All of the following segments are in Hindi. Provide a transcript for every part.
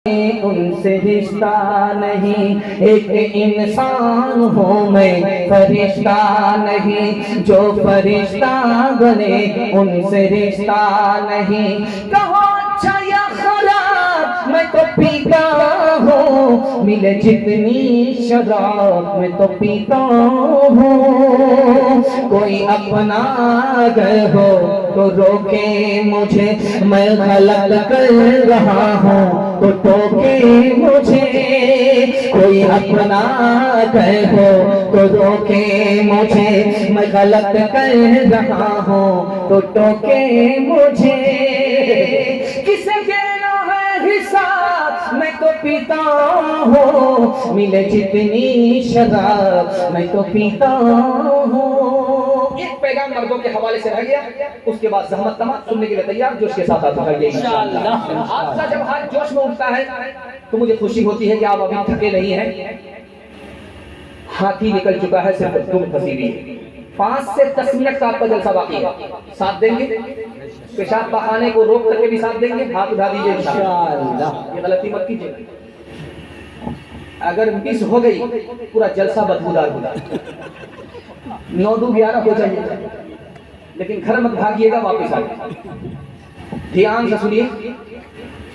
उनसे रिश्ता नहीं, एक इंसान हूँ मैं फरिश्ता नहीं, जो फरिश्ता बने उनसे रिश्ता नहीं। कहो अच्छा या खराब मैं तो पीता हूँ, मिले जितनी शराब मैं तो पीता हूँ। कोई अपना अगर हो तो रोके मुझे, मैं गलत कर रहा हूँ तो टोके मुझे। कोई अपना अगर हो तो रोके मुझे, मैं गलत कर रहा हूँ तो टोके मुझे। किसे देना है हिसाब मैं तो पीता हूँ, मिले जितनी शराब मैं तो पीता हूँ। एक पैगाम मर्दों के हवाले से रह गया, उसके बाद जहमत तमाम सुनने के लिए तैयार जोश के साथ आता है इंशाअल्लाह। आपका जब हाथ जोश में उठता है तो मुझे खुशी होती है कि आप अभी थके नहीं हैं। हाथी निकल चुका है, सिर्फ तुम फंसी हुई है। 5 से 10 मिनट का आपका जलसा बाकी है। साथ देंगे? पेशाब बहाने को रोक करके भी साथ देंगे? हाथ उठा दीजिए इंशाअल्लाह, ये गलती मत कीजिए। अगर मिस हो गई पूरा जलसा बदबूदार होगा। 9-11 हो जाइए, लेकिन घर मत भागिएगा, वापस आइए। ध्यान से सुनिए,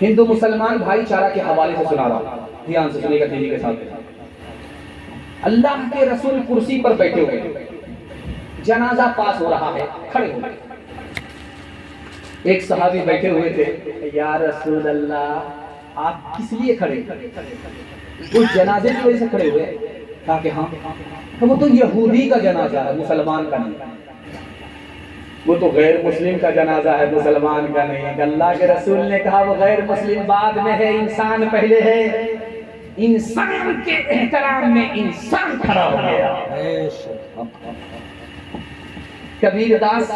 हिंदू मुसलमान भाईचारा के हवाले से सुना रहा हूं, ध्यान से सुनिएगा तेजी के साथ। अल्लाह के रसूल कुर्सी पर बैठे हुए, जनाजा पास हो रहा है, खड़े हो गए। एक सहाबी बैठे हुए थे, या रसूल अल्लाह आप किस लिए खड़े? वो जनाजे की वजह से खड़े हुए? कहा कि हाँ। तो वो तो यहूदी का जनाजा है, मुसलमान का नहीं। वो तो गैर मुस्लिम का जनाजा है, मुसलमान का नहीं। अल्लाह के रसूल ने कहा वो गैर मुस्लिम बाद में है, इंसान पहले है। इंसान के एहतराम में इंसान खड़ा हो गया। कबीर दास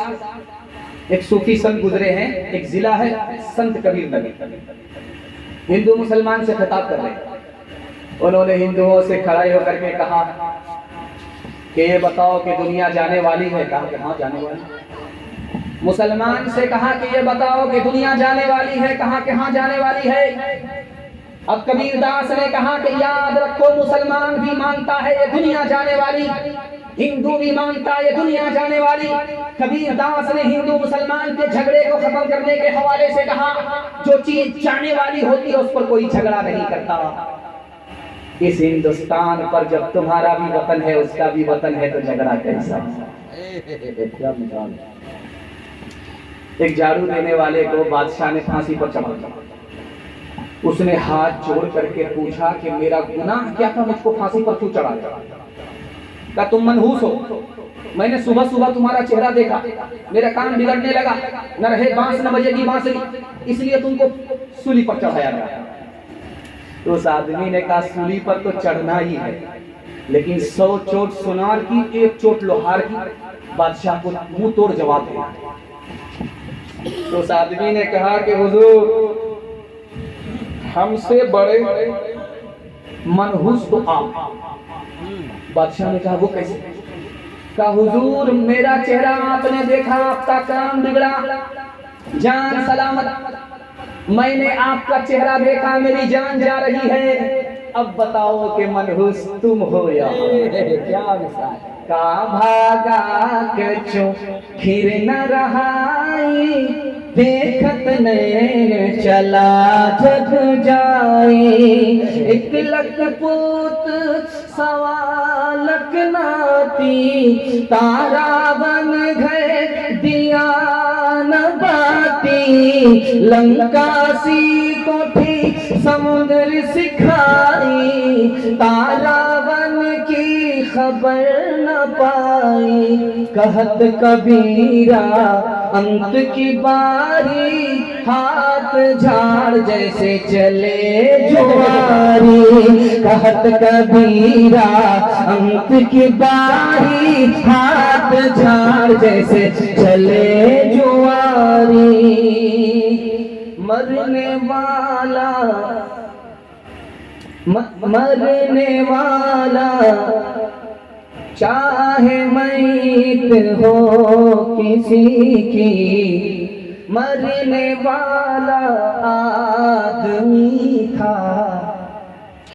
एक सूफी संत गुजरे हैं, एक जिला है संत कबीर नगर, हिंदू मुसलमान से खिताब कर रहे हैं। उन्होंने हिंदुओं से खड़े होकर के कहा कि ये बताओ कि दुनिया जाने वाली है? कहा कि हाँ जाने वाली। मुसलमान से कहा कि ये बताओ कि दुनिया जाने वाली है? कहा कि हाँ जाने वाली है। अब कबीर दास ने कहा कि याद रखो, मुसलमान भी मानता है ये दुनिया जाने वाली, हिंदू भी मानता है ये दुनिया जाने वाली। कबीर दास ने हिंदू मुसलमान के झगड़े को खत्म करने के हवाले से कहा जो चीज जाने वाली होती है उस पर कोई झगड़ा नहीं करता। इस हिंदुस्तान पर जब तुम्हारा भी वतन है उसका भी वतन है तो झगड़ा कैसा? एक झाड़ू देने वाले को बादशाह ने फांसी पर चढ़ा दिया। उसने हाथ जोड़ करके पूछा कि मेरा गुनाह क्या था, मुझको फांसी पर क्यों चढ़ा दिया? क्या तुम मनहूस हो? मैंने सुबह सुबह तुम्हारा चेहरा देखा, मेरा काम बिगड़ने लगा, न रहे बांस न बजेगी बांसुरी, इसलिए तुमको सूली पर चढ़ाया गया। तो उस आदमी ने कहा सूली पर तो चढ़ना ही है, लेकिन 100 चोट सुनार की, 1 चोट लोहार की। बादशाह को मुंह तोड़ जवाब दिया। तो उस आदमी ने कहा कि हुजूर हमसे बड़े मनहूस तो आप। बादशाह ने कहा वो कैसे? कहा हुजूर मेरा चेहरा आपने देखा, आपका काम बिगड़ा, जान सलामत। मैंने आपका चेहरा देखा, मेरी जान जा रही है। अब बताओ कि मनहूस तुम हो या क्या मिसाल? का भागा कछु फिर न रहाई, देखत नैन चला जग जाई। एक लखपूत सवालक नाती, तारा बन गए दिया न बाती। लंका सी कोठी समुद्र सिखाई, तारा बन की खबर न पाई। कहत कबीरा अंत की बारी, हाथ झाड़ जैसे चले जुआरी। कहत कबीरा अंत की बारी, हाथ झाड़ जैसे चले जुआरी। मरने वाला मरने वाला चाहे मैत हो किसी की, मरने वाला आदमी था।